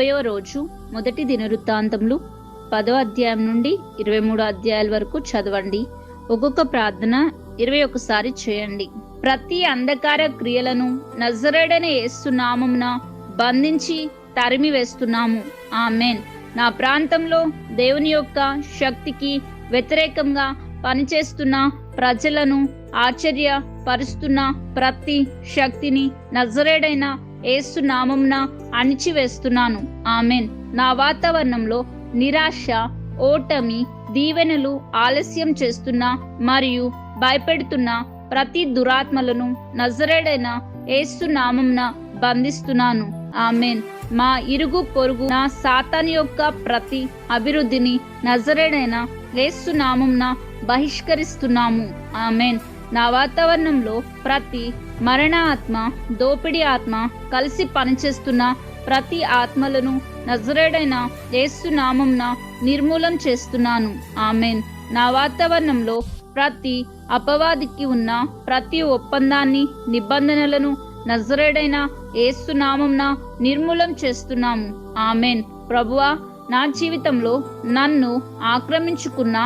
30వ రోజు మొదటి దినవృత్తాంతములు 10వ అధ్యాయం నుండి 23 అధ్యాయాల వరకు చదవండి. ఒక్కొక్క ప్రార్థన 21 సారి చేయండి. ప్రతి అంధకార క్రియలను నజరేయుడైన యేసు నామమున బంధించి తరిమి వేస్తున్నాము. ఆమేన్. నా ప్రాంతంలో దేవుని యొక్క శక్తికి వ్యతిరేకంగా పనిచేస్తున్న ప్రజలను ఆశ్చర్యపరుస్తున్న ప్రతి శక్తిని నజరేయుడైన యేసు నామమున అణిచివేస్తున్నాను. ఆమేన్. నా వాతావరణంలో నిరాశ, ఓటమి, దీవెనలు ఆలస్యం చేస్తున్న మరియు భయపెడుతున్న ప్రతి దురాత్మలను నజరేయుడైన యేసు నామమున బంధిస్తున్నాను. ఆమేన్. మా ఇరుగు పొరుగు నా సాతాను యొక్క ప్రతి అభివృద్ధిని నజరేయుడైన యేసు నామమున బహిష్కరిస్తున్నాము. ఆమేన్. నా వాతావరణంలో ప్రతి మరణ ఆత్మ, దోపిడీ ఆత్మ కలిసి పనిచేస్తున్న ప్రతి ఆత్మలను నజరేయుడైన యేసు నామమున నిర్మూలం చేస్తున్నాను. ఆమేన్. నా వాతావరణంలో ప్రతి అపవాదికి ఉన్న ప్రతి ఒప్పందాన్ని, నిబంధనలను నజరేయుడైన యేసు నామమున నిర్మూలం చేస్తున్నాము. ఆమేన్. ప్రభువా, నా జీవితంలో నన్ను ఆక్రమించుకున్న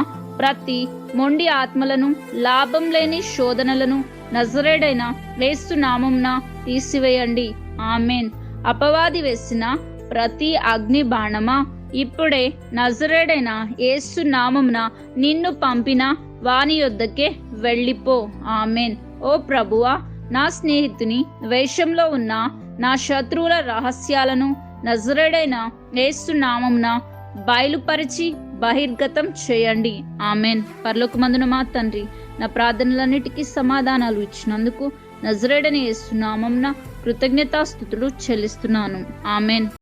ప్రతి మొండి ఆత్మలను, లాభం లేని శోధనలను నజరేయుడైన యేసు నామమున తీసివేయండి. ఆమేన్. అపవాది వేసిన ప్రతి అగ్ని బాణమా, ఇప్పుడే నజరేయుడైన యేసు నామమున నిన్ను పంపిన వాని యొద్దకే వెళ్ళిపో. ఆమేన్. ఓ ప్రభువా, నా స్నేహితుని వేషంలో ఉన్న నా శత్రువుల రహస్యాలను నజరేయుడైన యేసు నామమున బయలుపరిచి బహిర్గతం చేయండి. ఆమేన్. పరలోకమందున మా తండ్రి, నా ప్రార్థనలన్నిటికీ సమాధానాలు ఇచ్చినందుకు నజరేయుడైన యేసు నామమున కృతజ్ఞతాస్తుతులు చెల్లిస్తున్నాను. ఆమేన్.